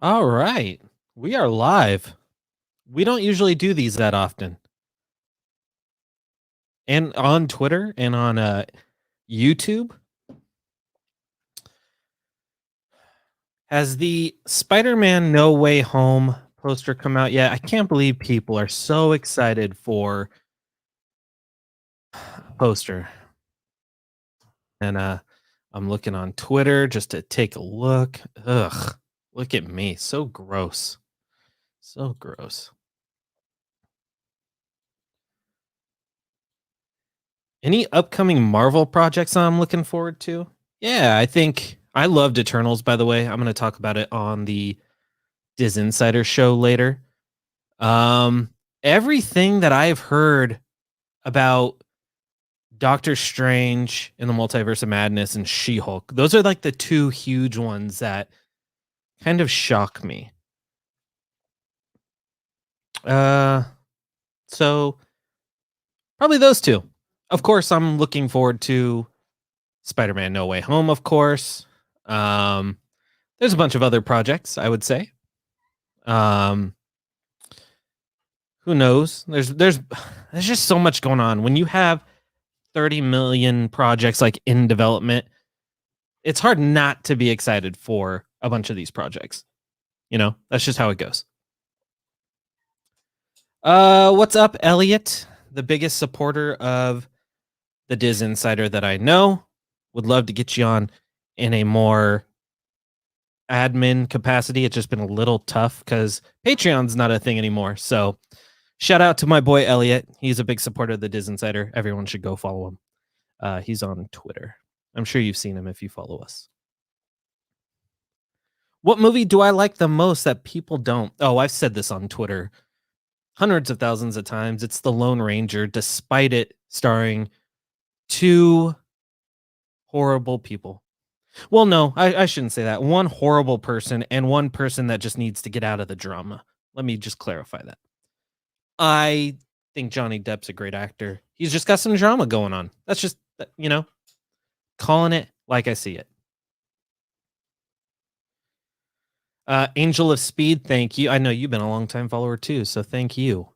All right. We are live. We don't usually do these that often. And on Twitter and on YouTube. Has the Spider-Man No Way Home poster come out yet? I can't believe people are so excited for poster. And I'm looking on Twitter just to take a look. Ugh. Look at me. So gross. So gross. Any upcoming Marvel projects I'm looking forward to? Yeah, I think I loved Eternals, by the way. I'm going to talk about it on the DisInsider show later. Um, Everything that I've heard about Doctor Strange in the Multiverse of Madness and She-Hulk, those are like the two huge ones that kind of shock me. Uh, so probably those two. Of course, I'm looking forward to Spider-Man No Way Home, of course. Um, there's a bunch of other projects, I would say. Um, who knows? There's just so much going on. When you have 30 million projects like in development, it's hard not to be excited for a bunch of these projects. You know, that's just how it goes. What's up, Elliot? The biggest supporter of the DisInsider that I know. Would love to get you on in a more admin capacity. It's just been a little tough because Patreon's not a thing anymore. So shout out to my boy Elliot. He's a big supporter of the DisInsider. Everyone should go follow him. He's on Twitter. I'm sure you've seen him if you follow us. What movie do I like the most that people don't? Oh, I've said this on Twitter hundreds of thousands of times. It's The Lone Ranger, despite it starring two horrible people. Well, no, I shouldn't say that. One horrible person and one person that just needs to get out of the drama. Let me just clarify that. I think Johnny Depp's a great actor. He's just got some drama going on. That's just, calling it like I see it. Angel of Speed, thank you. I know you've been a long time follower too, so thank you.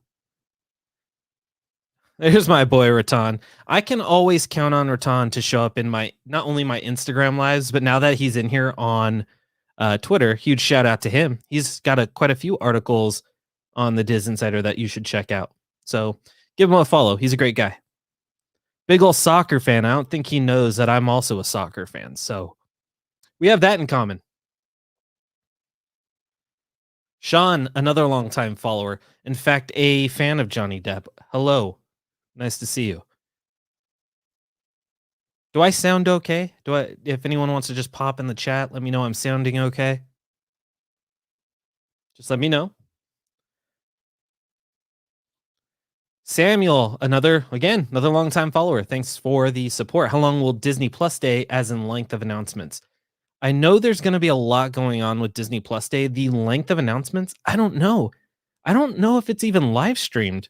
There's my boy Ratan. I can always count on Ratan to show up in my not only my Instagram lives, but now that he's in here on Twitter, huge shout out to him. He's got quite a few articles on the DisInsider that you should check out. So give him a follow. He's a great guy. Big ol' soccer fan. I don't think he knows that I'm also a soccer fan. So we have that in common. Sean, another longtime follower. In fact, a fan of Johnny Depp. Hello. Nice to see you. Do I sound okay? If anyone wants to just pop in the chat, let me know I'm sounding okay. Just let me know. Samuel, another longtime follower. Thanks for the support. How long will Disney Plus Day as in length of announcements? I know there's going to be a lot going on with Disney Plus Day. The length of announcements, I don't know. I don't know if it's even live streamed.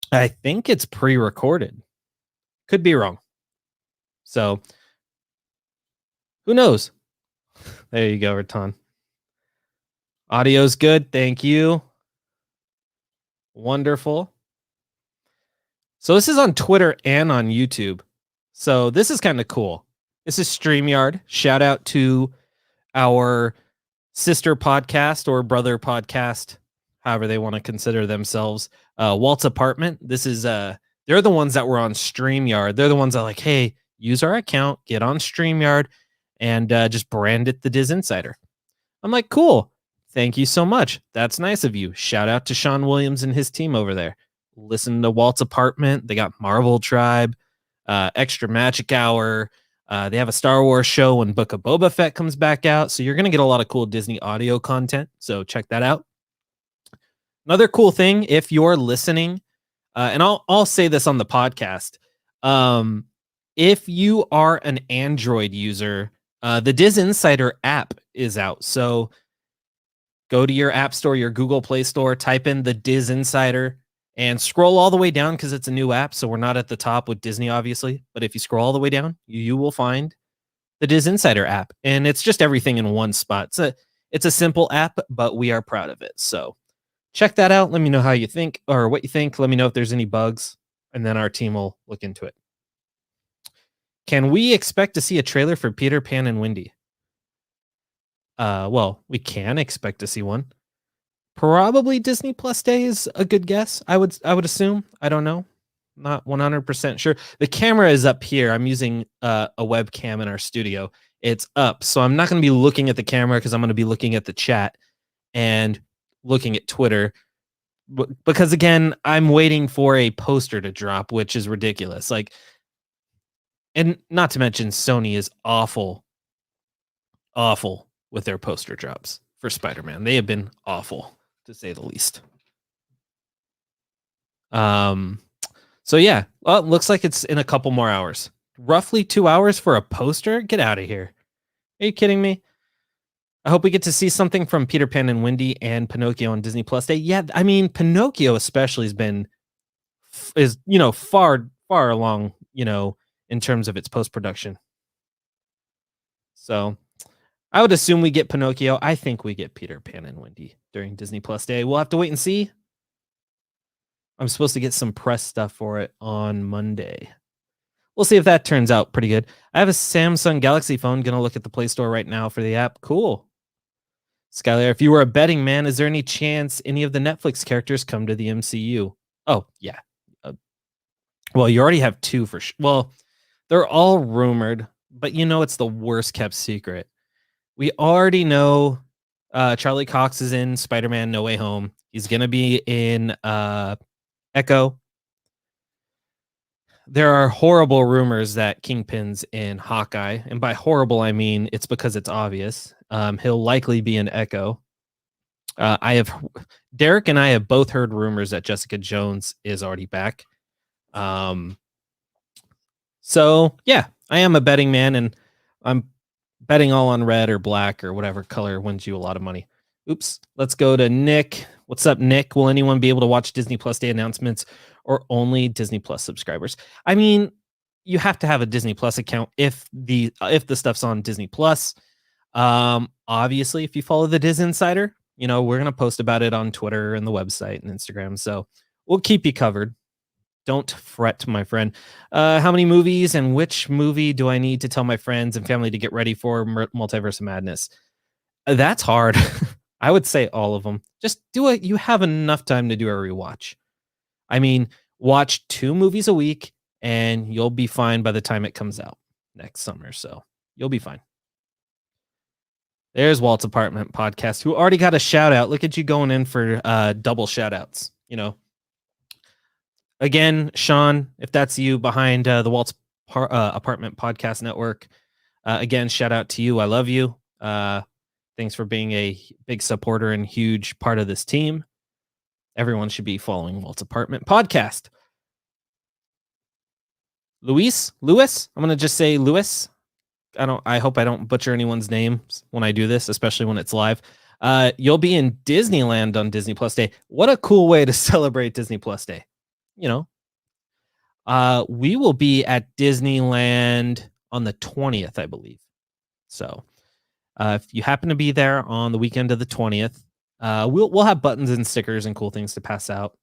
I think it's pre-recorded. Could be wrong. So, who knows? There you go, Ratan. Audio's good. Thank you. Wonderful. So this is on Twitter and on YouTube. So this is kind of cool. This is StreamYard. Shout out to our sister podcast or brother podcast, however they want to consider themselves. Walt's Apartment. This is they're the ones that were on StreamYard. They're the ones that are like, hey, use our account, get on StreamYard, and just brand it the DisInsider. I'm like, cool. Thank you so much. That's nice of you. Shout out to Sean Williams and his team over there. Listen to Walt's Apartment. They got Marvel Tribe, Extra Magic Hour. They have a Star Wars show when Book of Boba Fett comes back out. So you're going to get a lot of cool Disney audio content. So check that out. Another cool thing, if you're listening, and I'll say this on the podcast. If you are an Android user, the DisInsider app is out. So go to your app store, your Google Play Store, type in the DisInsider and scroll all the way down because it's a new app. So we're not at the top with Disney, obviously. But if you scroll all the way down, you will find the DisInsider app. And it's just everything in one spot. It's a simple app, but we are proud of it. So check that out. Let me know how you think or what you think. Let me know if there's any bugs, and then our team will look into it. Can we expect to see a trailer for Peter Pan and Wendy? Well, we can expect to see one. Probably Disney Plus Day is a good guess. I would assume. I don't know. Not 100% sure. The camera is up here. I'm using a webcam in our studio. It's up. So I'm not going to be looking at the camera because I'm going to be looking at the chat and looking at Twitter. Because again, I'm waiting for a poster to drop, which is ridiculous. Like, and not to mention Sony is awful with their poster drops for Spider-Man. They have been awful, to say the least. So yeah, well, it looks like it's in a couple more hours. Roughly 2 hours for a poster? Get out of here. Are you kidding me? I hope we get to see something from Peter Pan and Wendy and Pinocchio on Disney Plus Day. Yeah, I mean, Pinocchio especially is far along, in terms of its post-production. So I would assume we get Pinocchio. I think we get Peter Pan and Wendy during Disney Plus Day. We'll have to wait and see. I'm supposed to get some press stuff for it on Monday. We'll see if that turns out pretty good. I have a Samsung Galaxy phone. Gonna look at the Play Store right now for the app. Cool. Skyler, if you were a betting man, is there any chance any of the Netflix characters come to the MCU? Oh, yeah. Well, you already have two for sure. Well, they're all rumored, but it's the worst kept secret. We already know Charlie Cox is in Spider-Man No Way Home. He's going to be in Echo. There are horrible rumors that Kingpin's in Hawkeye. And by horrible, I mean it's because it's obvious. He'll likely be in Echo. Derek and I have both heard rumors that Jessica Jones is already back. So yeah, I am a betting man, and I'm betting all on red or black or whatever color wins you a lot of money. Oops. Let's go to Nick. What's up, Nick? Will anyone be able to watch Disney Plus Day announcements or only Disney Plus subscribers? I mean, you have to have a Disney Plus account if the stuff's on Disney Plus. Obviously, if you follow the DisInsider, we're going to post about it on Twitter and the website and Instagram. So we'll keep you covered. Don't fret, my friend. How many movies and which movie do I need to tell my friends and family to get ready for Multiverse of Madness? That's hard. I would say all of them. Just do it. You have enough time to do a rewatch. I mean, watch 2 movies a week and you'll be fine by the time it comes out next summer. So you'll be fine. There's Walt's Apartment Podcast, who already got a shout out. Look at you going in for double shout outs. Again, Sean, if that's you behind the Walt's Apartment Podcast Network, again, shout out to you. I love you. Thanks for being a big supporter and huge part of this team. Everyone should be following Walt's Apartment Podcast. Luis, I'm going to just say Luis. I hope I don't butcher anyone's names when I do this, especially when it's live. You'll be in Disneyland on Disney Plus Day. What a cool way to celebrate Disney Plus Day. We will be at Disneyland on the 20th, I believe. So if you happen to be there on the weekend of the 20th, we'll have buttons and stickers and cool things to pass out.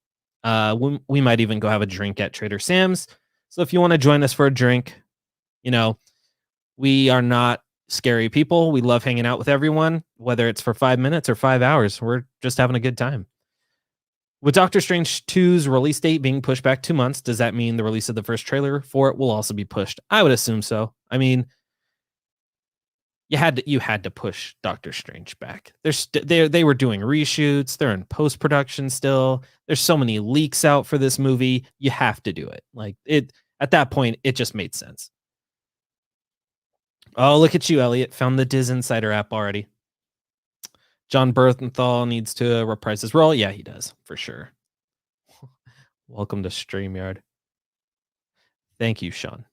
We might even go have a drink at Trader Sam's. So if you want to join us for a drink, we are not scary people. We love hanging out with everyone, whether it's for 5 minutes or 5 hours. We're just having a good time. With Doctor Strange 2's release date being pushed back 2 months, does that mean the release of the first trailer for it will also be pushed? I would assume so. I mean, you had to push Doctor Strange back. They were doing reshoots. They're in post-production still. There's so many leaks out for this movie. You have to do it. Like it at that point, it just made sense. Oh, look at you, Elliot. Found the DisInsider app already. John Bernthal needs to reprise his role. Yeah, he does, for sure. Welcome to StreamYard. Thank you, Sean.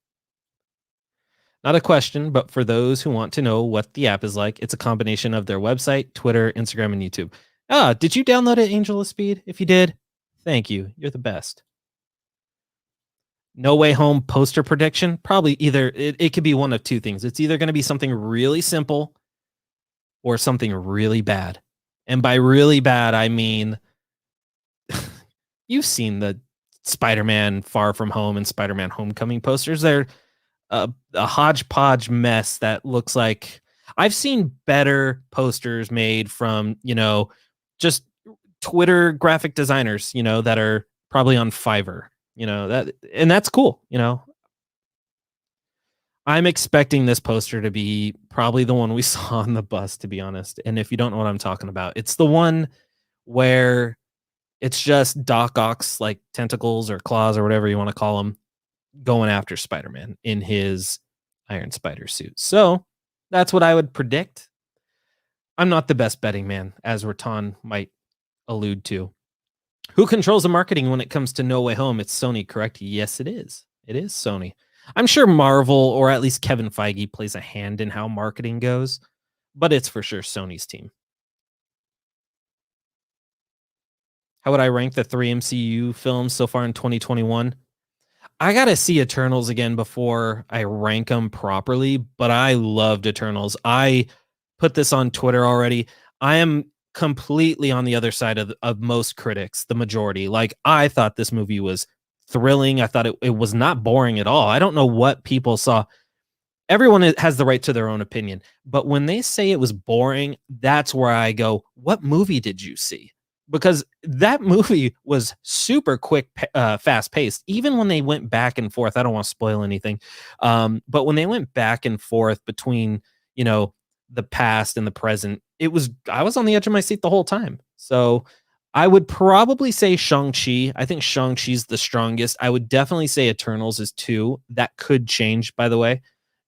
Not a question, but for those who want to know what the app is like, it's a combination of their website, Twitter, Instagram, and YouTube. Did you download it, Angel of Speed? If you did, thank you. You're the best. No Way Home poster prediction? Probably either. It could be one of two things. It's either going to be something really simple, or something really bad. And by really bad, I mean you've seen the Spider-Man Far From Home and Spider-Man Homecoming posters. They're a hodgepodge mess that looks like I've seen better posters made from, just Twitter graphic designers, that are probably on Fiverr, and that's cool. I'm expecting this poster to be probably the one we saw on the bus, to be honest. And if you don't know what I'm talking about, it's the one where it's just Doc Ock's like tentacles or claws or whatever you want to call them going after Spider-Man in his Iron Spider suit. So that's what I would predict. I'm not the best betting man, as Raton might allude to. Who controls the marketing when it comes to No Way Home? It's Sony, correct? Yes, it is. It is Sony. I'm sure Marvel, or at least Kevin Feige, plays a hand in how marketing goes, but it's for sure Sony's team. How would I rank the 3 MCU films so far in 2021? I gotta see Eternals again before I rank them properly, but I loved Eternals. I put this on Twitter already. I am completely on the other side of most critics, the majority. Like, I thought this movie was thrilling. I thought it was not boring at all. I don't know what people saw. Everyone has the right to their own opinion, but when they say it was boring, that's where I go, what movie did you see? Because that movie was super quick, fast paced. Even when they went back and forth, I don't want to spoil anything, but when they went back and forth between, the past and the present, I was on the edge of my seat the whole time. So I would probably say Shang-Chi. I think Shang-Chi's the strongest. I would definitely say Eternals is 2. That could change, by the way.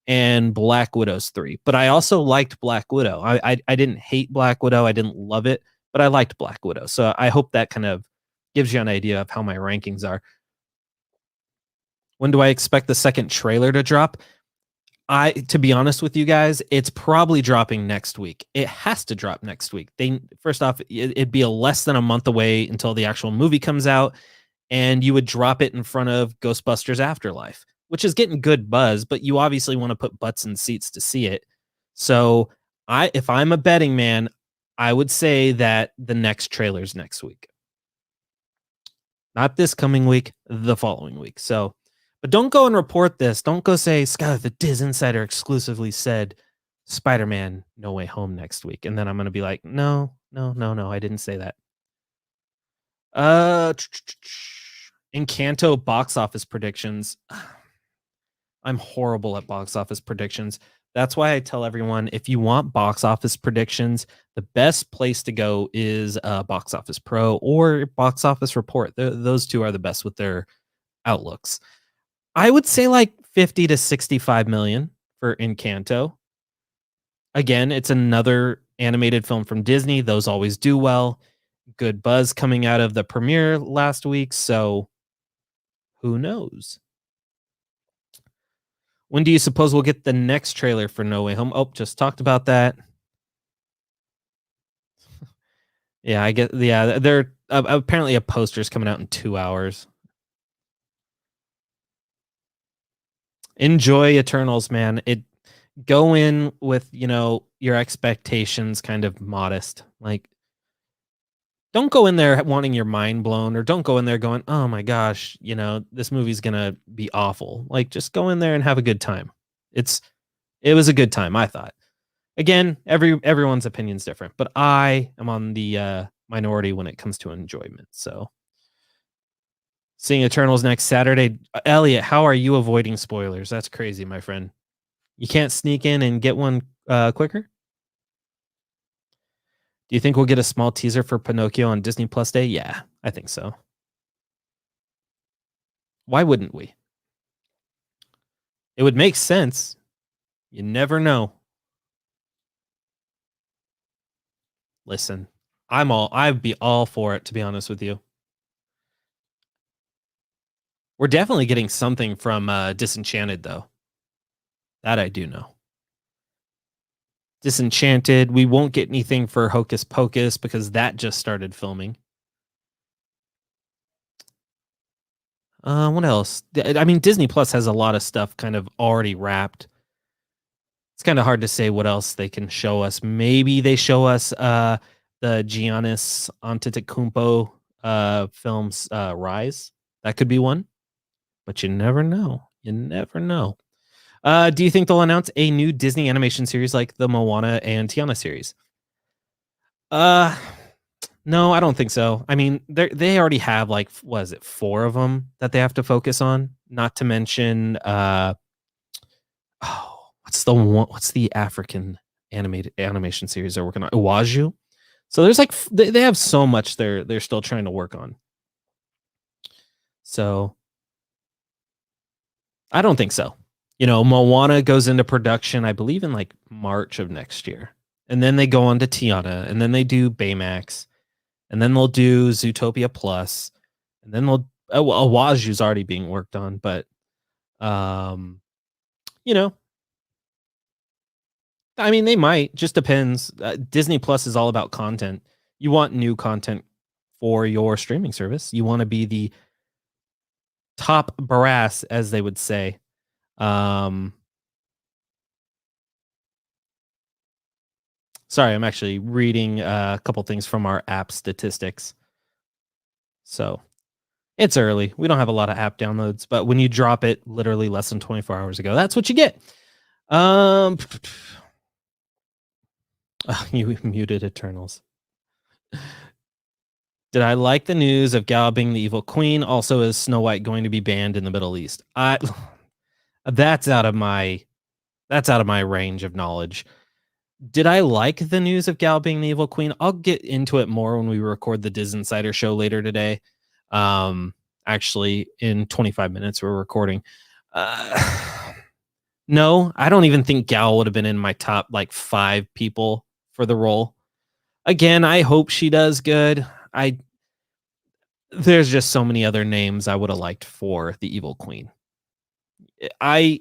And Black Widow's 3. But I also liked Black Widow. I didn't hate Black Widow. I didn't love it, but I liked Black Widow. So I hope that kind of gives you an idea of how my rankings are. When do I expect the second trailer to drop? To be honest with you guys, it's probably dropping next week. It has to drop next week. First off, it'd be less than a month away until the actual movie comes out, and you would drop it in front of Ghostbusters Afterlife, which is getting good buzz, but you obviously want to put butts in seats to see it. So if I'm a betting man, I would say that the next trailer's next week. Not this coming week, the following week. So, but don't go and report this. Don't go say, Skyler, the DisInsider exclusively said Spider-Man No Way Home next week. And then I'm going to be like, no, I didn't say that. Encanto box office predictions. I'm horrible at box office predictions. That's why I tell everyone, if you want box office predictions, the best place to go is Box Office Pro or Box Office Report. Those two are the best with their outlooks. I would say like 50 to 65 million for Encanto. Again, it's another animated film from Disney. Those always do well. Good buzz coming out of the premiere last week. So who knows? When do you suppose we'll get the next trailer for No Way Home? Oh, just talked about that. Yeah, I get. Yeah, they're apparently a poster's coming out in 2 hours. Enjoy Eternals, man. Go in with, your expectations kind of modest. Like, don't go in there wanting your mind blown, or don't go in there going, oh my gosh, this movie's gonna be awful. Like, just go in there and have a good time. It was a good time, I thought. Again, everyone's opinion's different, but I am on the minority when it comes to enjoyment. So, seeing Eternals next Saturday. Elliot, how are you avoiding spoilers? That's crazy, my friend. You can't sneak in and get one quicker? Do you think we'll get a small teaser for Pinocchio on Disney Plus Day? Yeah, I think so. Why wouldn't we? It would make sense. You never know. Listen, I'd be all for it, to be honest with you. We're definitely getting something from Disenchanted, though. That I do know. Disenchanted. We won't get anything for Hocus Pocus because that just started filming. What else? I mean, Disney Plus has a lot of stuff kind of already wrapped. it's kind of hard to say what else they can show us. Maybe they show us the Giannis Antetokounmpo films Rise. That could be one, but you never know. You never know. Do you think they'll announce a new Disney animation series like the Moana and Tiana series? No, I don't think so. I mean, they already have like what is it, 4 of them that they have to focus on. Not to mention, what's the African animated animation series they're working on? Iwaju. So there's like they have so much they're still trying to work on. So I don't think so. You know, Moana goes into production, I believe, in like March of next year. And then they go on to Tiana, and then they do Baymax, and then they'll do Zootopia Plus, and then Awaju's already being worked on, but you know, I mean, they might. Just depends. Disney Plus is all about content. You want new content for your streaming service. You want to be the top brass, as they would say. Sorry, I'm actually reading a couple things from our app statistics. So it's early. We don't have a lot of app downloads, but when you drop it literally less than 24 hours ago, that's what you get. You muted Eternals. Did I like the news of Gal being the evil queen? Also, is Snow White going to be banned in the Middle East? That's out of my range of knowledge. Did I like the news of Gal being the evil queen? I'll get into it more when we record the DisInsider show later today. Actually, in 25 minutes, we're recording. No, I don't even think Gal would have been in my top like 5 people for the role. Again, I hope she does good. There's just so many other names I would have liked for the evil queen. I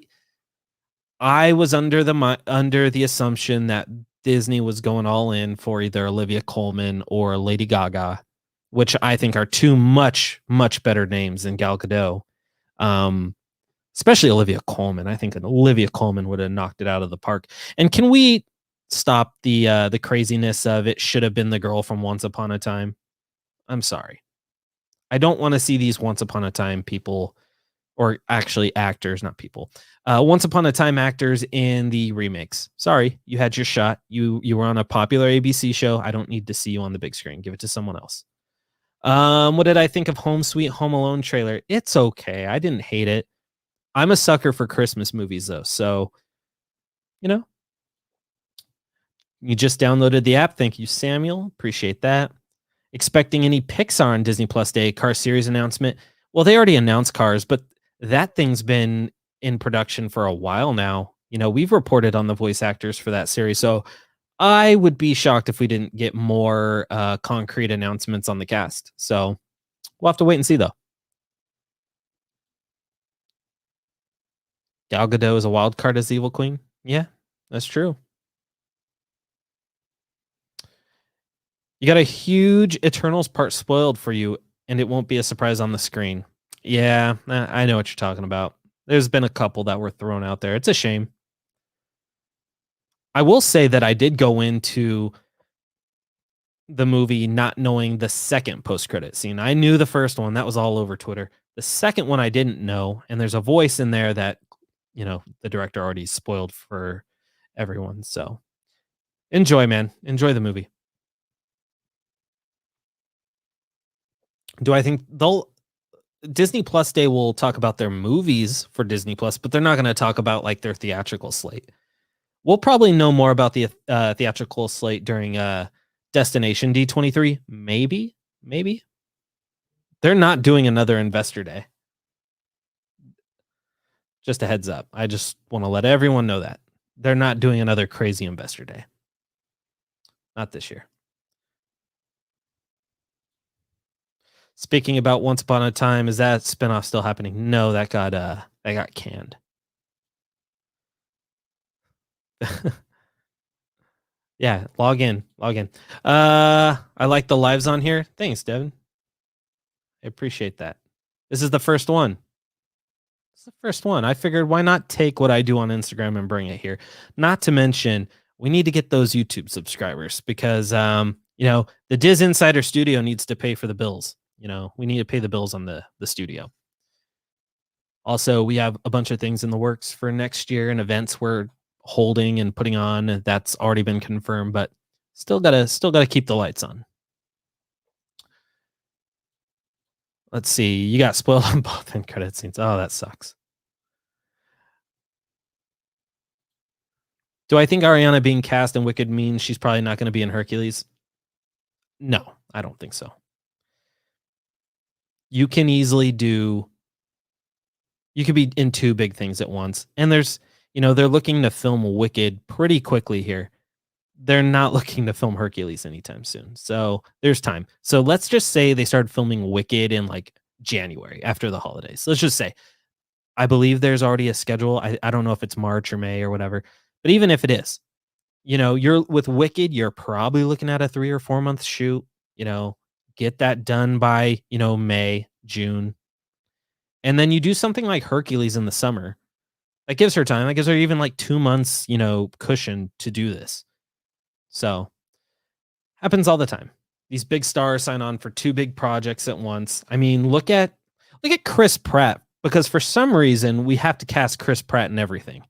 was under the assumption that Disney was going all in for either Olivia Colman or Lady Gaga, which I think are 2 much better names than Gal Gadot. Especially Olivia Colman. I think Olivia Colman would have knocked it out of the park. And can we stop the craziness of it should have been the girl from Once Upon a Time? I'm sorry. I don't want to see these Once Upon a Time people, or actually actors, not people. Once Upon a Time actors in the remakes. Sorry, you had your shot. You were on a popular ABC show. I don't need to see you on the big screen. Give it to someone else. What did I think of Home Sweet Home Alone trailer? It's okay. I didn't hate it. I'm a sucker for Christmas movies though, so you know. You just downloaded the app. Thank you, Samuel. Appreciate that. Expecting any Pixar on Disney Plus Day Car series announcement? Well, they already announced Cars, but that thing's been in production for a while now. You know, we've reported on the voice actors for that series, so I would be shocked if we didn't get more concrete announcements on the cast. So we'll have to wait and see, though. Gal Gadot is a wild card as the evil queen. Yeah, that's true. You got a huge Eternals part spoiled for you, and it won't be a surprise on the screen. Yeah, I know what you're talking about. There's been a couple that were thrown out there. It's a shame. I will say that I did go into the movie not knowing the second post-credit scene. I knew the first one. That was all over Twitter. The second one I didn't know, and there's a voice in there that, you know, the director already spoiled for everyone. So enjoy, man. Enjoy the movie. Do I think Disney Plus Day will talk about their movies for Disney Plus, but they're not going to talk about like their theatrical slate. We'll probably know more about the theatrical slate during Destination D23. Maybe. They're not doing another Investor Day. Just a heads up. I just want to let everyone know that. They're not doing another crazy Investor Day. Not this year. Speaking about Once Upon a Time, is that spinoff still happening? No, that got canned. Yeah, log in. I like the lives on here. Thanks, Devin. I appreciate that. This is the first one. It's the first one. I figured why not take what I do on Instagram and bring it here. Not to mention, we need to get those YouTube subscribers because the DisInsider studio needs to pay for the bills. We need to pay the bills on the studio. Also, we have a bunch of things in the works for next year and events we're holding and putting on. That's already been confirmed, but still gotta keep the lights on. Let's see. You got spoiled on both end credit scenes. Oh, that sucks. Do I think Ariana being cast in Wicked means she's probably not going to be in Hercules? No, I don't think so. You can easily do. You could be in two big things at once, and they're looking to film Wicked pretty quickly here. They're not looking to film Hercules anytime soon, so there's time. So let's just say they started filming Wicked in like January after the holidays. Let's just say I believe there's already a schedule. I don't know if it's March or May or whatever, but even if it is, you're with Wicked, you're probably looking at a 3 or 4 month shoot. Get that done by May, June, and then you do something like Hercules in the summer. That gives her time. That gives her even like 2 months, cushion to do this. So happens all the time. These big stars sign on for two big projects at once. I mean, look at Chris Pratt, because for some reason we have to cast Chris Pratt in everything.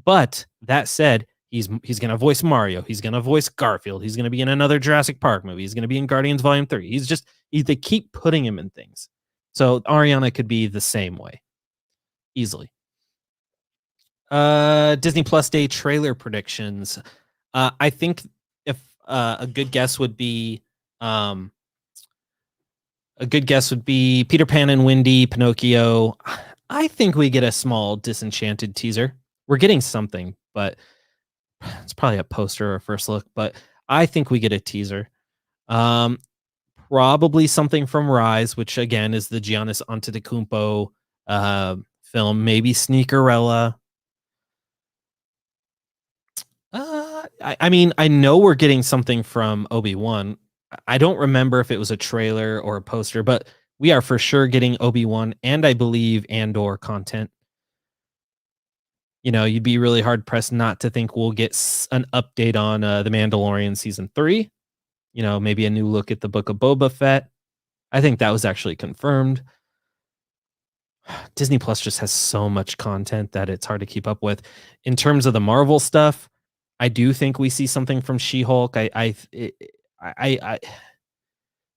But that said, he's going to voice Mario. He's going to voice Garfield. He's going to be in another Jurassic Park movie. He's going to be in Guardians Volume 3. They keep putting him in things. So Ariana could be the same way. Easily. Disney Plus Day trailer predictions. I think if a good guess would be Peter Pan and Wendy, Pinocchio. I think we get a small Disenchanted teaser. We're getting something, but it's probably a poster or a first look, but I think we get a teaser. Probably something from Rise, which again is the Giannis Antetokounmpo film. Maybe Sneakerella. I mean, I know we're getting something from Obi-Wan. I don't remember if it was a trailer or a poster, but we are for sure getting Obi-Wan and I believe Andor content. You'd be really hard pressed not to think we'll get an update on The Mandalorian season 3. Maybe a new look at the Book of Boba Fett. I think that was actually confirmed. Disney Plus just has so much content that it's hard to keep up with. In terms of the Marvel stuff, I do think we see something from She-Hulk. There's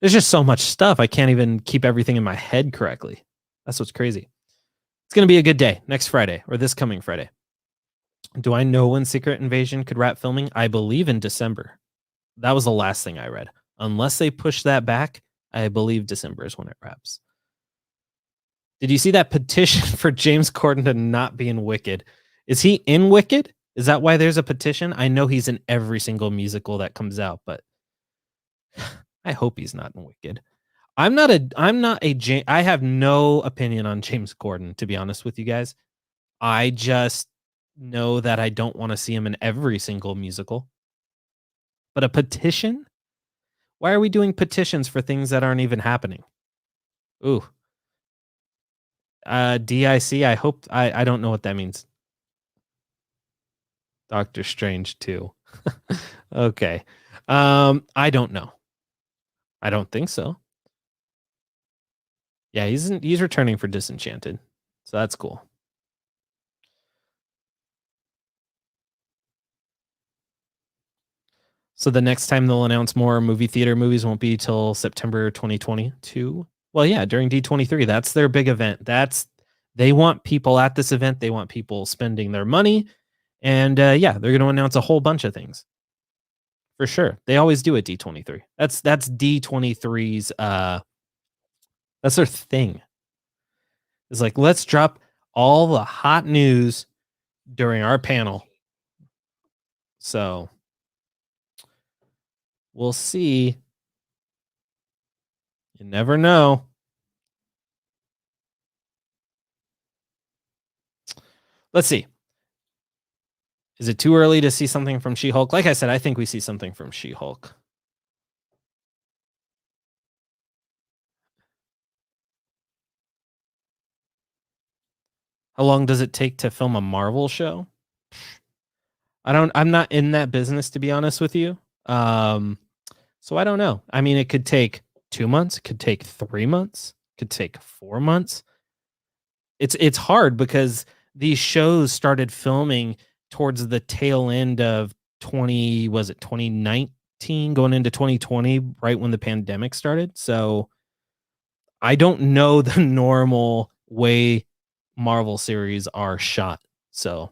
just so much stuff. I can't even keep everything in my head correctly. That's what's crazy. It's going to be a good day next Friday or this coming Friday. Do I know when Secret Invasion could wrap filming? I believe in December. That was the last thing I read. Unless they push that back, I believe December is when it wraps. Did you see that petition for James Corden to not be in Wicked? Is he in Wicked? Is that why there's a petition? I know he's in every single musical that comes out, but I hope he's not in Wicked. I have no opinion on James Corden, to be honest with you guys. I just know that I don't want to see him in every single musical. But a petition? Why are we doing petitions for things that aren't even happening? Ooh. DIC, I hope I don't know what that means. Doctor Strange 2. Okay. I don't know. I don't think so. Yeah, he's returning for Disenchanted. So that's cool. So the next time they'll announce more movie theater movies won't be till September 2022. Well, yeah, during D23. That's their big event. They want people at this event. They want people spending their money. And yeah, they're going to announce a whole bunch of things. For sure. They always do at D23. That's D23's that's their thing. It's like, let's drop all the hot news during our panel. So we'll see. You never know. Let's see. Is it too early to see something from She-Hulk? Like I said, I think we see something from She-Hulk. How long does it take to film a Marvel show? I'm not in that business, to be honest with you. So I don't know. I mean, it could take 2 months, it could take 3 months, it could take 4 months. It's hard because these shows started filming towards the tail end of 2019 going into 2020, right when the pandemic started. So I don't know the normal way Marvel series are shot. So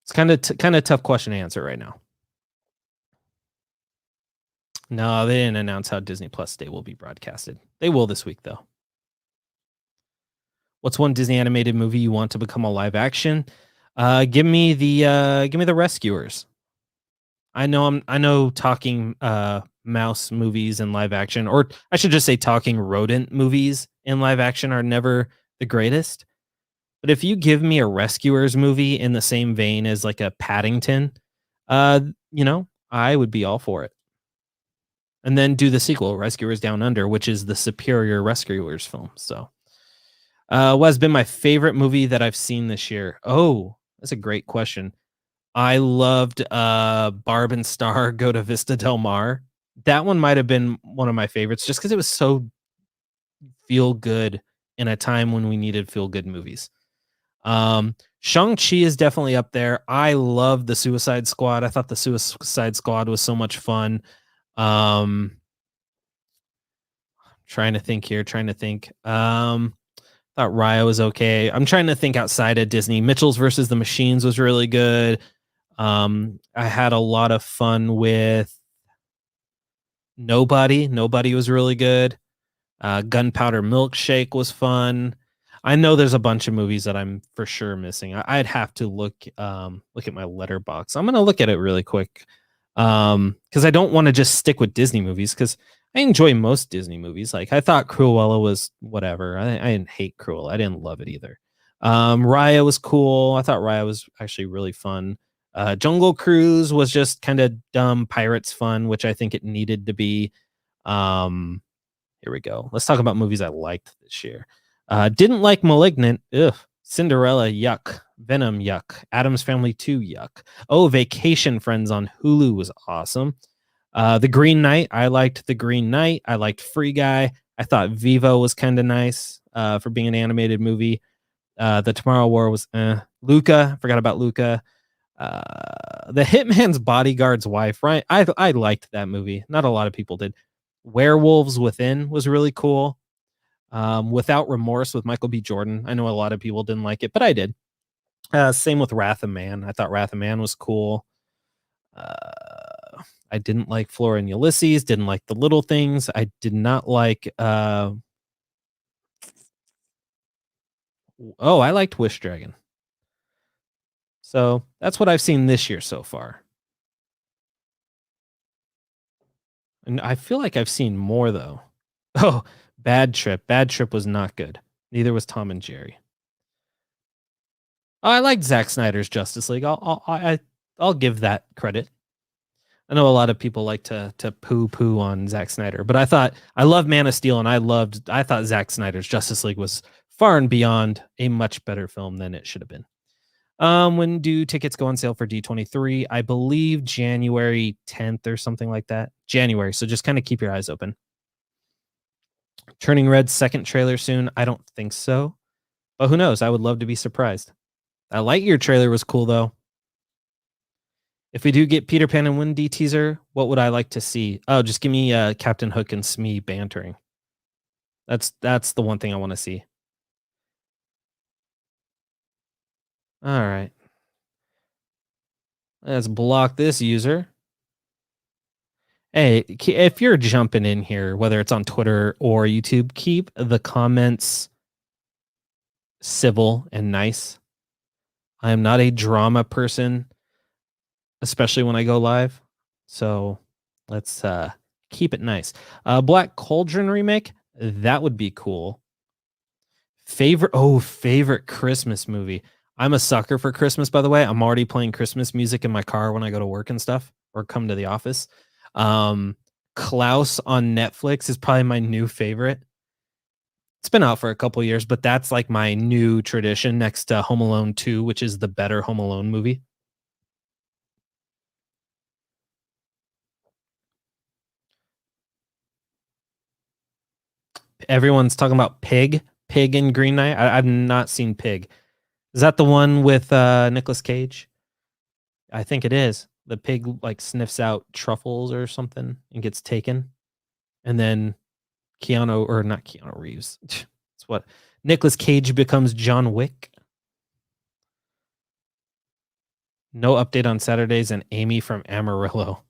it's kind of tough question to answer right now. No, they didn't announce how Disney Plus Day will be broadcasted. They will this week though. What's one Disney animated movie you want to become a live action? Give me the Rescuers. I know talking mouse movies in live action, or I should just say talking rodent movies in live action are never the greatest. But if you give me a Rescuers movie in the same vein as like a Paddington, I would be all for it. And then do the sequel, Rescuers Down Under, which is the superior Rescuers film. So, what has been my favorite movie that I've seen this year? Oh, that's a great question. I loved Barb and Star Go to Vista Del Mar. That one might have been one of my favorites just because it was so feel good in a time when we needed feel good movies. Shang-Chi is definitely up there. I love the Suicide Squad. I thought the Suicide Squad was so much fun. Trying to think here. Thought Raya was okay. I'm trying to think outside of Disney. Mitchell's versus the Machines was really good. I had a lot of fun with Nobody. Nobody was really good. Gunpowder Milkshake was fun. I know there's a bunch of movies that I'm for sure missing. I'd have to look at my letterbox. I'm gonna look at it really quick because I don't want to just stick with Disney movies because I enjoy most Disney movies. Like I thought Cruella was whatever. I didn't hate Cruella. I didn't love it either. Raya was cool. I thought Raya was actually really fun. Jungle Cruise was just kind of dumb pirates fun, which I think it needed to be. Here we go. Let's talk about movies I liked this year. Didn't like Malignant. Ugh. Cinderella, yuck. Venom, yuck. Addams Family 2, yuck. Oh, Vacation Friends on Hulu was awesome. The Green Knight. I liked The Green Knight. I liked Free Guy. I thought Vivo was kind of nice for being an animated movie. The Tomorrow War was Luca. Forgot about Luca. The Hitman's Bodyguard's Wife, right? I liked that movie. Not a lot of people did. Werewolves Within was really cool. Without Remorse with Michael B. Jordan. I know a lot of people didn't like it, but I did. Same with Wrath of Man. I thought Wrath of Man was cool. I didn't like Flora and Ulysses. Didn't like The Little Things. I did not like. I liked Wish Dragon. So that's what I've seen this year so far. And I feel like I've seen more though. Oh, Bad Trip. Bad Trip was not good. Neither was Tom and Jerry. Oh, I liked Zack Snyder's Justice League. I'll give that credit. I know a lot of people like to poo on Zack Snyder, but I love Man of Steel, and I thought Zack Snyder's Justice League was far and beyond a much better film than it should have been. When do tickets go on sale for D23? I believe January 10th or something like that. January. So just kind of keep your eyes open. Turning Red's second trailer soon. I don't think so, but who knows? I would love to be surprised. That Lightyear trailer was cool though. If we do get Peter Pan and Wendy teaser, what would I like to see? Oh, just give me Captain Hook and Smee bantering. That's the one thing I want to see. All right. Let's block this user. Hey, if you're jumping in here, whether it's on Twitter or YouTube, keep the comments civil and nice. I am not a drama person, especially when I go live. So let's keep it nice. Black Cauldron remake, that would be cool. Favorite Christmas movie. I'm a sucker for Christmas, by the way. I'm already playing Christmas music in my car when I go to work and stuff or come to the office. Klaus on Netflix is probably my new favorite. It's been out for a couple years, but that's like my new tradition next to Home Alone 2, which is the better Home Alone movie. Everyone's talking about Pig in Green Knight. I've not seen Pig. Is that the one with Nicolas Cage? I think it is. The pig like sniffs out truffles or something and gets taken, and then Keanu, or not Keanu Reeves. It's what Nicolas Cage becomes John Wick. No update on Saturdays and Amy from Amarillo.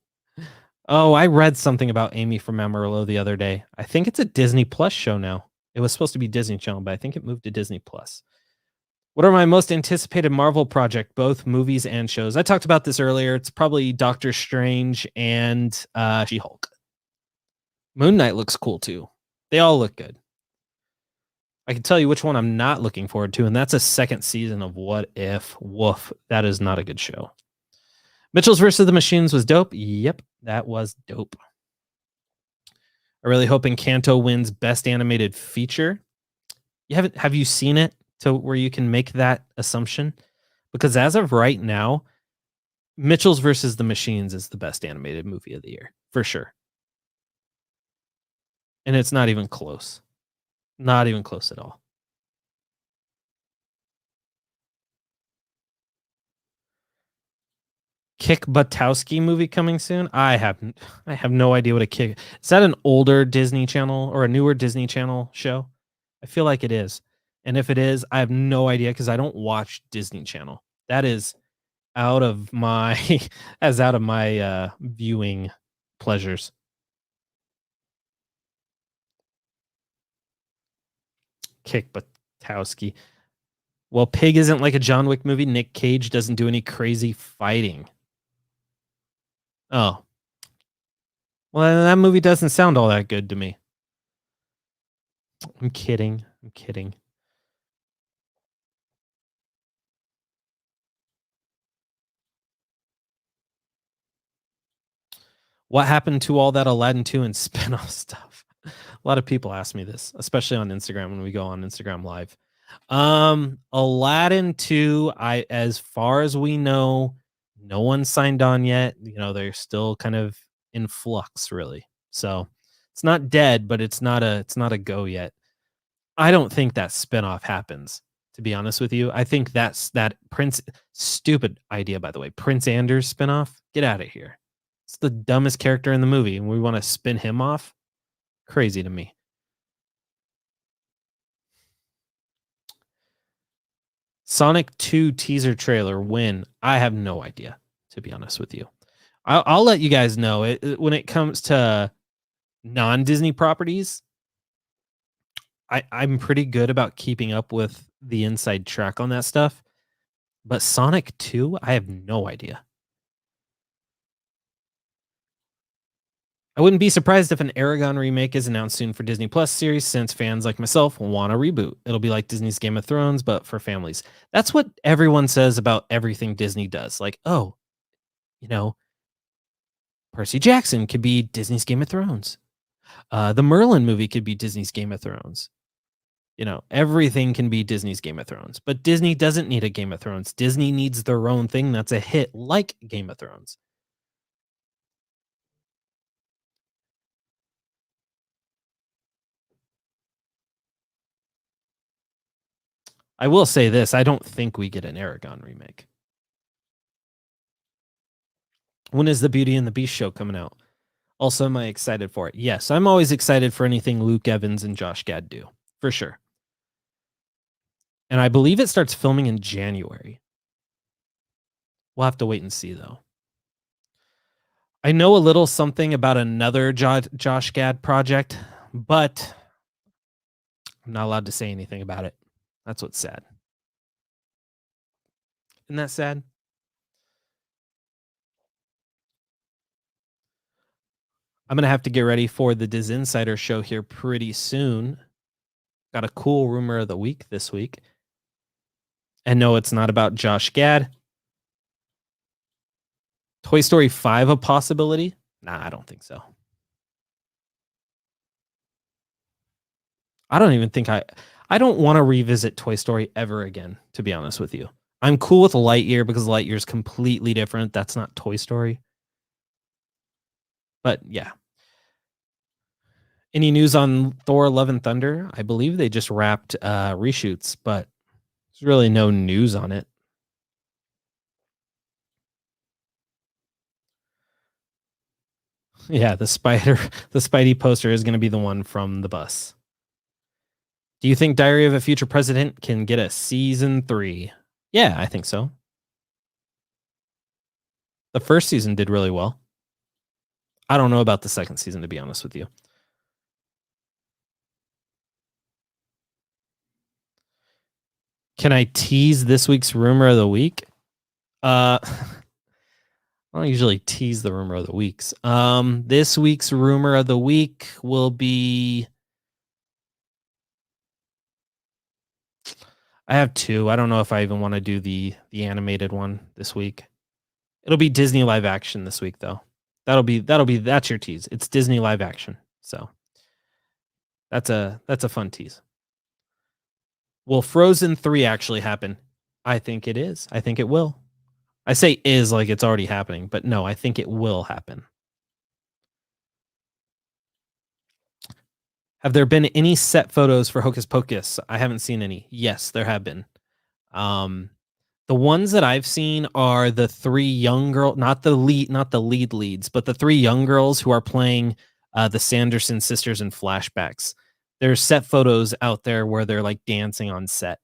Oh, I read something about Amy from Amarillo the other day. I think it's a Disney Plus show now. It was supposed to be Disney Channel, but I think it moved to Disney Plus. What are my most anticipated Marvel project, both movies and shows? I talked about this earlier. It's probably Doctor Strange and She-Hulk. Moon Knight looks cool too. They all look good. I can tell you which one I'm not looking forward to, and that's a second season of What If. Woof. That is not a good show. Mitchell's versus the Machines was dope. Yep, that was dope. I'm really hoping Encanto wins Best Animated Feature. Have you seen it to where you can make that assumption? Because as of right now, Mitchell's versus the Machines is the best animated movie of the year, for sure. And it's not even close. Not even close at all. Kick Buttowski movie coming soon? I have no idea what a kick. Is that an older Disney Channel or a newer Disney Channel show? I feel like it is. And if it is, I have no idea because I don't watch Disney Channel. That is out of my viewing pleasures. Kick Buttowski. Well, Pig isn't like a John Wick movie. Nick Cage doesn't do any crazy fighting. Oh. Well, that movie doesn't sound all that good to me. I'm kidding. What happened to all that Aladdin 2 and spin-off stuff? A lot of people ask me this, especially on Instagram when we go on Instagram Live. Aladdin 2, as far as we know, no one signed on yet. You know, they're still kind of in flux, really. So it's not dead, but it's not a go yet. I don't think that spinoff happens, to be honest with you. I think that Prince, stupid idea, by the way. Prince Anders spinoff. Get out of here. It's the dumbest character in the movie, and we want to spin him off. Crazy to me. Sonic 2 teaser trailer win. I have no idea, to be honest with you. I'll let you guys know when it comes to non-Disney properties. I'm pretty good about keeping up with the inside track on that stuff. But Sonic 2, I have no idea. I wouldn't be surprised if an Aragon remake is announced soon for Disney Plus series, since fans like myself want a reboot. It'll be like Disney's Game of Thrones, but for families. That's what everyone says about everything Disney does. Like, oh, you know, Percy Jackson could be Disney's Game of Thrones. The Merlin movie could be Disney's Game of Thrones. You know, everything can be Disney's Game of Thrones. But Disney doesn't need a Game of Thrones. Disney needs their own thing that's a hit, like Game of Thrones. I will say this, I don't think we get an Aragon remake. When is the Beauty and the Beast show coming out? Also, am I excited for it? Yes, I'm always excited for anything Luke Evans and Josh Gad do, for sure. And I believe it starts filming in January. We'll have to wait and see, though. I know a little something about another Josh Gad project, but I'm not allowed to say anything about it. That's what's sad. Isn't that sad? I'm going to have to get ready for the DisInsider show here pretty soon. Got a cool rumor of the week this week. And no, it's not about Josh Gad. Toy Story 5 a possibility? Nah, I don't think so. I don't even think I don't want to revisit Toy Story ever again, to be honest with you. I'm cool with Lightyear because Lightyear is completely different. That's not Toy Story. But yeah. Any news on Thor: Love and Thunder? I believe they just wrapped reshoots, but there's really no news on it. Yeah, the Spidey poster is going to be the one from the bus. Do you think Diary of a Future President can get a season 3? Yeah, I think so. The first season did really well. I don't know about the second season, to be honest with you. Can I tease this week's rumor of the week? I don't usually tease the rumor of the weeks. This week's rumor of the week will be. I have 2. I don't know if I even want to do the animated one this week. It'll be Disney live action this week, though. That's your tease. It's Disney live action. So that's a fun tease. Will Frozen 3 actually happen? I think it is. I think it will. I say is like it's already happening, but no, I think it will happen. Have there been any set photos for Hocus Pocus? I haven't seen any. Yes, there have been. The ones that I've seen are the 3 young girls, not the leads, but the 3 young girls who are playing the Sanderson sisters in flashbacks. There's set photos out there where they're like dancing on set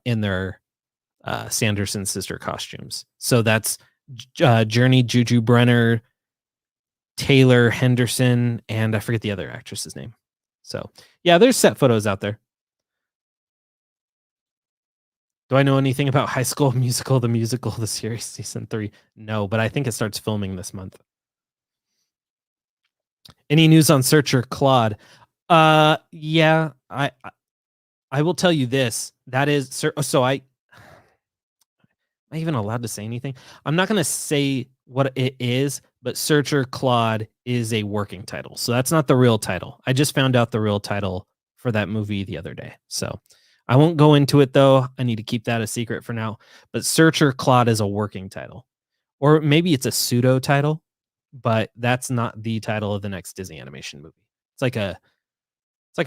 in their Sanderson sister costumes. So that's Journey Juju Brenner, Taylor Henderson, and I forget the other actress's name. So yeah, there's set photos out there. Do I know anything about High School Musical, the musical, the series, season 3? No, but I think it starts filming this month. Any news on Searcher Claude? Yeah, I will tell you this. That is so am I even allowed to say anything? I'm not going to say what it is, but Searcher Claude is a working title. So that's not the real title. I just found out the real title for that movie the other day. So I won't go into it, though. I need to keep that a secret for now. But Searcher Claude is a working title. Or maybe it's a pseudo title, but that's not the title of the next Disney animation movie. It's like a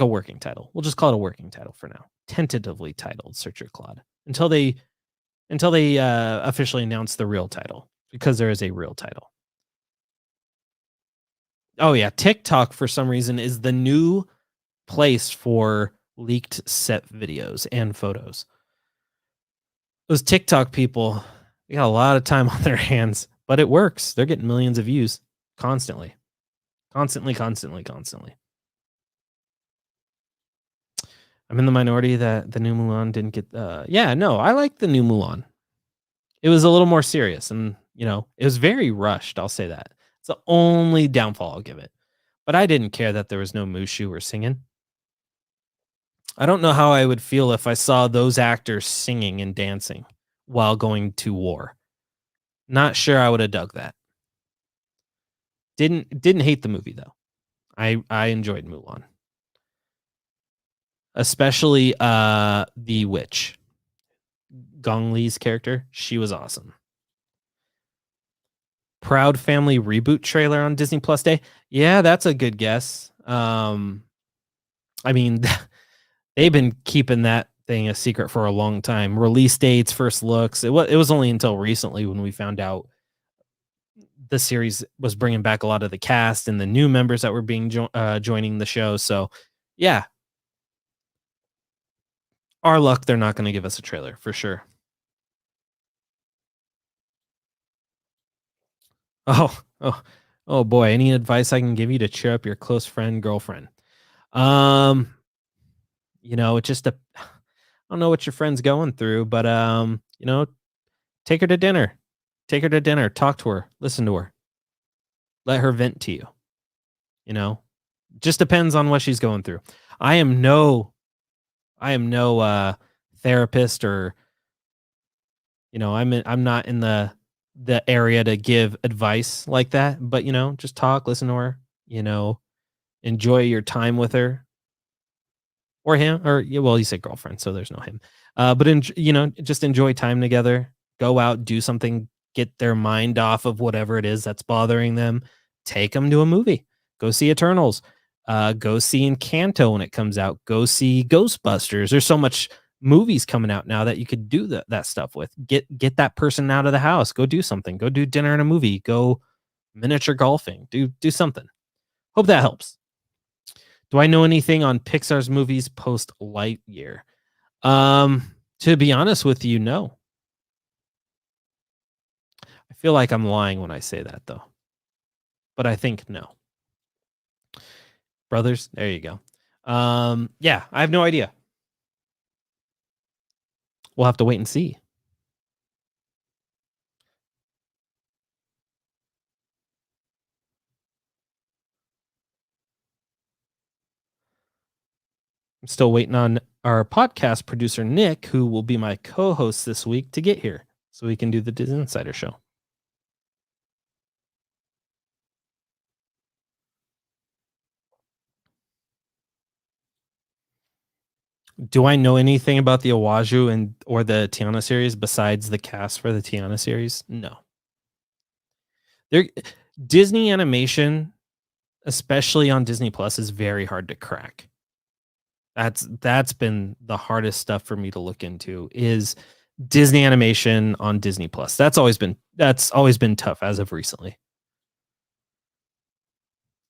working title. We'll just call it a working title for now. Tentatively titled Searcher Claude until they officially announce the real title, because there is a real title. Oh yeah, TikTok for some reason is the new place for leaked set videos and photos. Those TikTok people, they got a lot of time on their hands, but it works. They're getting millions of views constantly. Constantly. I'm in the minority that the new Mulan didn't get. Yeah, no, I like the new Mulan. It was a little more serious, and it was very rushed. I'll say that. It's the only downfall I'll give it. But I didn't care that there was no Mushu or singing. I don't know how I would feel if I saw those actors singing and dancing while going to war. Not sure I would have dug that. Didn't hate the movie though. I enjoyed Mulan. Especially the witch. Gong Li's character, she was awesome. Proud Family reboot trailer on Disney Plus Day. Yeah, that's a good guess. I mean, they've been keeping that thing a secret for a long time. Release dates, first looks. It was only until recently when we found out the series was bringing back a lot of the cast and the new members that were being joining the show. So, yeah, our luck, they're not going to give us a trailer for sure. Oh boy. Any advice I can give you to cheer up your close friend, girlfriend? It just I don't know what your friend's going through, but take her to dinner. Take her to dinner, talk to her, listen to her. Let her vent to you. Just depends on what she's going through. I am no therapist, or I'm not in the area to give advice like that, but just talk, listen to her, enjoy your time with her. or him, or well, you said girlfriend, so there's no him. But just enjoy time together. Go out, do something, get their mind off of whatever it is that's bothering them. Take them to a movie. Go see Eternals. Go see Encanto when it comes out. Go see Ghostbusters. There's so much movies coming out now that you could do that stuff with. Get that person out of the house. Go do something. Go do dinner and a movie. Go miniature golfing. Do something. Hope that helps. Do I know anything on Pixar's movies post Lightyear? To be honest with you, no. I feel like I'm lying when I say that though. But I think no. Brothers, there you go. Yeah, I have no idea. We'll have to wait and see. I'm still waiting on our podcast producer, Nick, who will be my co-host this week, to get here so we can do the DisInsider show. Do I know anything about the Awaju or the Tiana series besides the cast for the Tiana series? No. Disney animation, especially on Disney Plus, is very hard to crack. That's been the hardest stuff for me to look into, is Disney animation on Disney Plus. That's always been tough as of recently.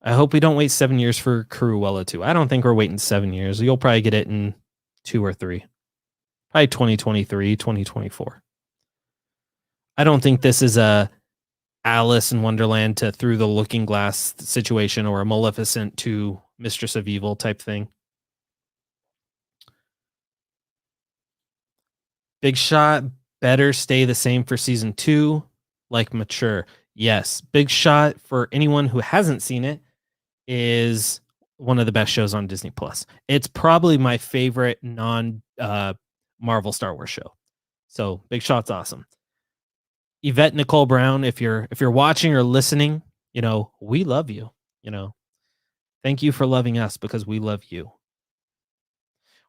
I hope we don't wait 7 years for Cruella 2. I don't think we're waiting 7 years. You'll probably get it in 2 or 3. Probably 2023, 2024. I don't think this is a Alice in Wonderland to Through the Looking Glass situation, or a Maleficent to Mistress of Evil type thing. Big Shot better stay the same for season 2, like mature. Yes, Big Shot, for anyone who hasn't seen it, is one of the best shows on Disney Plus. It's probably my favorite non Marvel Star Wars show. So Big Shot's awesome. Yvette Nicole Brown, if you're watching or listening, we love you. Thank you for loving us, because we love you.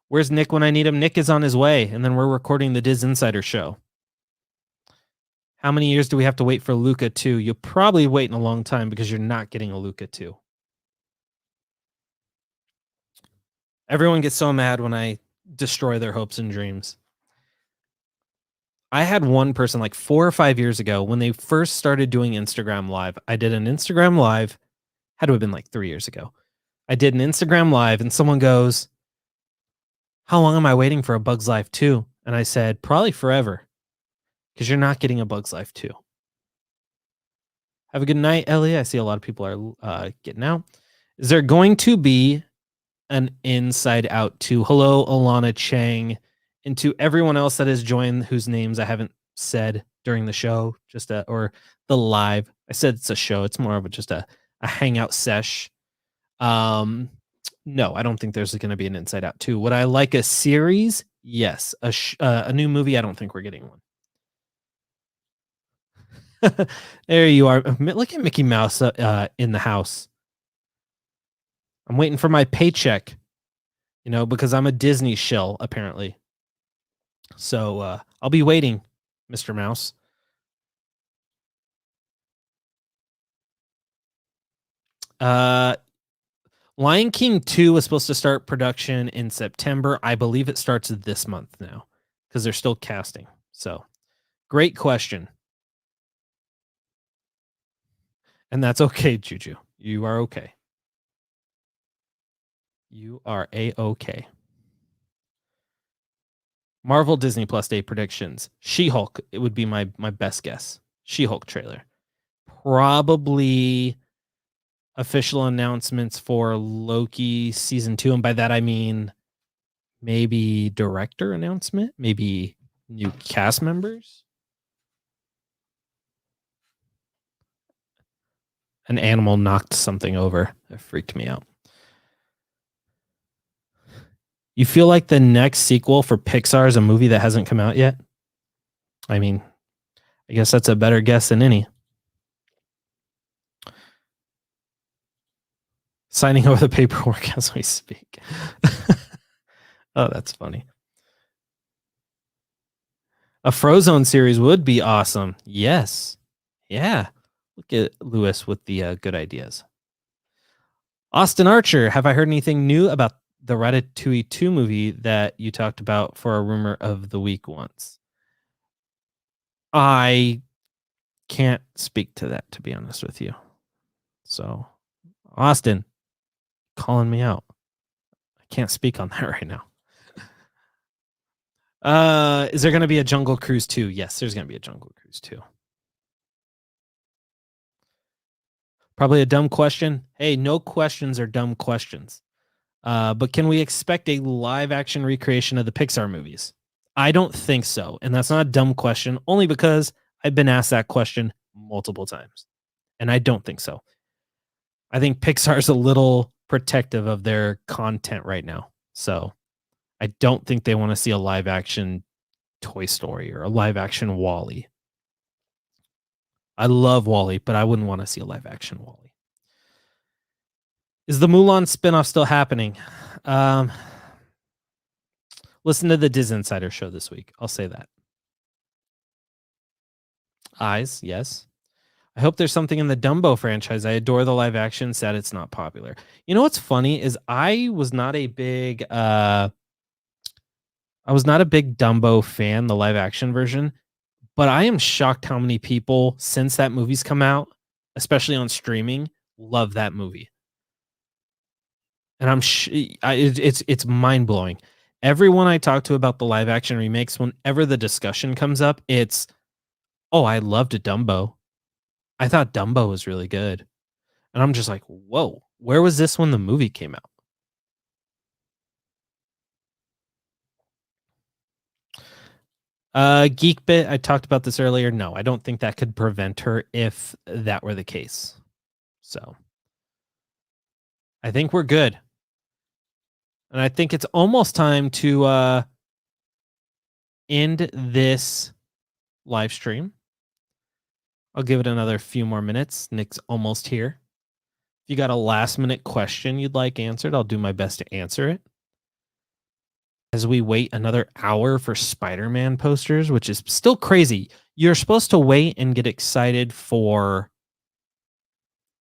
Where's Nick when I need him? Nick is on his way, and then we're recording the DisInsider show. How many years do we have to wait for Luca 2? You're probably waiting a long time, because you're not getting a Luca 2. Everyone gets so mad when I destroy their hopes and dreams. I had one person like 4 or 5 years ago when they first started doing Instagram Live. I did an Instagram Live, had to have been like 3 years ago. I did an Instagram Live, and someone goes, "How long am I waiting for a Bug's Life 2?" And I said, "Probably forever, because you're not getting a Bug's Life 2. Have a good night, Ellie. I see a lot of people are getting out. Is there going to be an Inside Out 2? Hello, Alana Chang, and to everyone else that has joined whose names I haven't said during the show, or the live. I said it's a show. It's more of just a hangout sesh. No, I don't think there's going to be an Inside Out 2. Would I like a series? Yes. A new movie? I don't think we're getting one. There you are. Look at Mickey Mouse in the house. I'm waiting for my paycheck, because I'm a Disney shill, apparently. So I'll be waiting, Mr. Mouse. Lion King 2 was supposed to start production in September. I believe it starts this month now, because they're still casting. So, great question. And that's okay, Juju. You are okay. You are A-okay. Marvel Disney Plus Day predictions. She-Hulk, it would be my best guess. She-Hulk trailer. Probably official announcements for Loki season 2, and by that I mean maybe director announcement, maybe new cast members. An animal knocked something over. That freaked me out. You feel like the next sequel for Pixar is a movie that hasn't come out yet? I mean, I guess that's a better guess than any. Signing over the paperwork as we speak. Oh, that's funny. A Frozone series would be awesome. Yes. Yeah. Look at Lewis with the good ideas. Austin Archer, have I heard anything new about the Ratatouille 2 movie that you talked about for a rumor of the week once? I can't speak to that, to be honest with you. So, Austin, calling me out. I can't speak on that right now. Is there going to be a Jungle Cruise 2? Yes, there's going to be a Jungle Cruise 2. Probably a dumb question. Hey, no questions are dumb questions. But can we expect a live action recreation of the Pixar movies? I don't think so. And that's not a dumb question, only because I've been asked that question multiple times. And I don't think so. I think Pixar's a little protective of their content right now. So I don't think they want to see a live action Toy Story or a live action Wall-E. I love Wall-E, but I wouldn't want to see a live action Wall-E. Is the Mulan spinoff still happening? Listen to the DisInsider show this week. I'll say that. Eyes, yes. I hope there's something in the Dumbo franchise. I adore the live action. Sad it's not popular. You know what's funny is I was not a big Dumbo fan, the live action version, but I am shocked how many people since that movie's come out, especially on streaming, love that movie. And it's mind blowing. Everyone I talk to about the live action remakes, whenever the discussion comes up, it's, oh, I loved Dumbo. I thought Dumbo was really good. And I'm just like, whoa, where was this when the movie came out? Geekbit, I talked about this earlier. No, I don't think that could prevent her if that were the case. So I think we're good. And I think it's almost time to end this live stream. I'll give it another few more minutes. Nick's almost here. If you got a last minute question you'd like answered, I'll do my best to answer it. As we wait another hour for Spider-Man posters, which is still crazy. You're supposed to wait and get excited for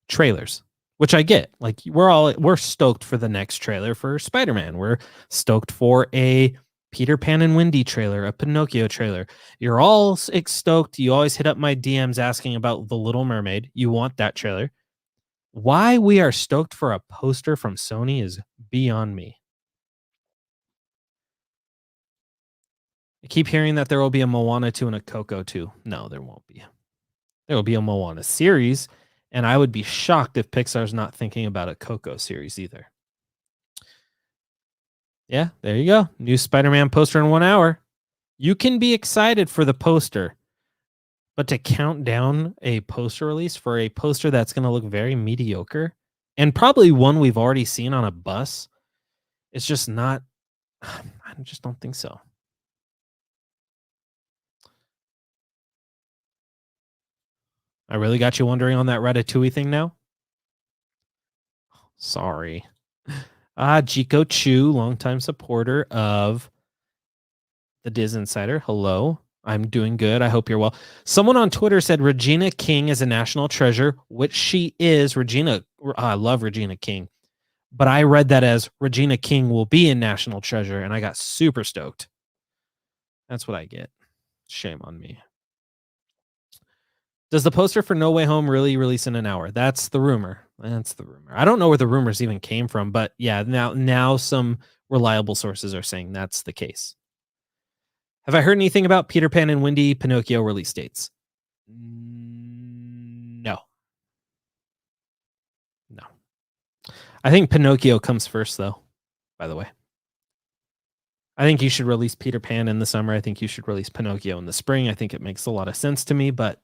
trailers, which I get. Like we're stoked for the next trailer for Spider-Man. We're stoked for a Peter Pan and Wendy trailer, a Pinocchio trailer. You're all stoked. You always hit up my DMs asking about The Little Mermaid. You want that trailer. Why we are stoked for a poster from Sony is beyond me. I keep hearing that there will be a Moana 2 and a Coco 2. No, there won't be. There will be a Moana series, and I would be shocked if Pixar's not thinking about a Coco series either. Yeah, there you go. New Spider-Man poster in 1 hour. You can be excited for the poster, but to count down a poster release for a poster that's going to look very mediocre and probably one we've already seen on a bus, it's just not. I just don't think so. I really got you wondering on that Ratatouille thing now? Sorry. Jico Chu, longtime supporter of the DisInsider. Hello. I'm doing good. I hope you're well. Someone on Twitter said Regina King is a national treasure, which she is. I love Regina King. But I read that as Regina King will be in National Treasure, and I got super stoked. That's what I get. Shame on me. Does the poster for No Way Home really release in an hour? That's the rumor. I don't know where the rumors even came from, but yeah, now some reliable sources are saying that's the case. Have I heard anything about Peter Pan and Wendy Pinocchio release dates? No. I think Pinocchio comes first, though, by the way. I think you should release Peter Pan in the summer. I think you should release Pinocchio in the spring. I think it makes a lot of sense to me, but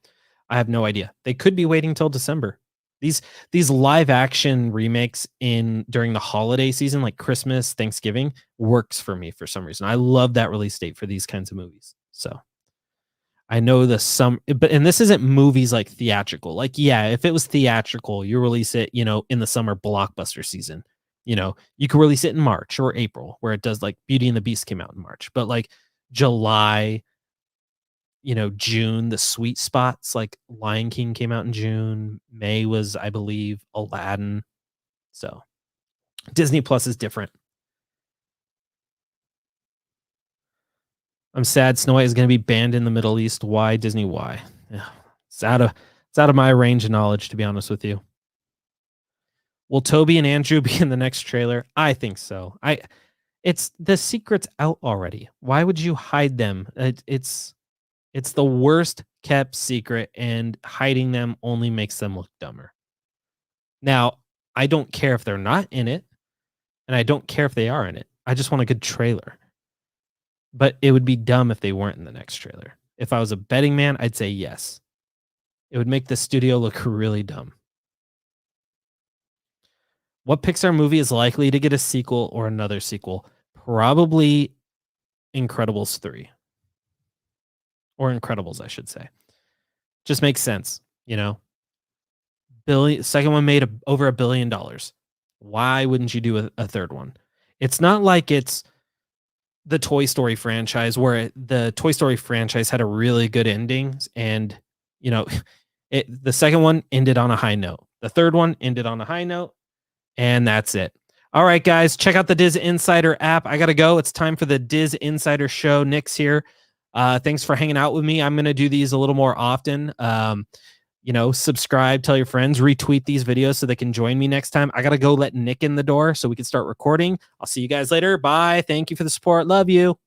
I have no idea. They could be waiting till December. These live action remakes during the holiday season, like Christmas, Thanksgiving, works for me for some reason. I love that release date for these kinds of movies. So I know and this isn't movies like theatrical. Like, yeah, if it was theatrical, you release it, in the summer blockbuster season. You know, you could release it in March or April, where it does like Beauty and the Beast came out in March, but like July, you know, June, the sweet spots like Lion King came out in June. May was, I believe, Aladdin. So Disney Plus is different. I'm sad Snow White is going to be banned in the Middle East. Why Disney? Why? Yeah, it's out of my range of knowledge, to be honest with you. Will Toby and Andrew be in the next trailer? I think so. It's the secret's out already. Why would you hide them? It's the worst kept secret, and hiding them only makes them look dumber. Now, I don't care if they're not in it, and I don't care if they are in it. I just want a good trailer. But it would be dumb if they weren't in the next trailer. If I was a betting man, I'd say yes. It would make the studio look really dumb. What Pixar movie is likely to get a sequel or another sequel? Probably Incredibles 3. Or Incredibles, I should say. Just makes sense, you know? Second one made over $1 billion. Why wouldn't you do a third one? It's not like it's the Toy Story franchise, where the Toy Story franchise had a really good ending, and you know, the second one ended on a high note. The third one ended on a high note, and that's it. All right, guys, check out the DisInsider app. I gotta go. It's time for the DisInsider show. Nick's here. Thanks for hanging out with me. I'm gonna do these a little more often. You know, subscribe, tell your friends, retweet these videos so they can join me next time. I got to go let Nick in the door so we can start recording. I'll see you guys later. Bye. Thank you for the support. Love you.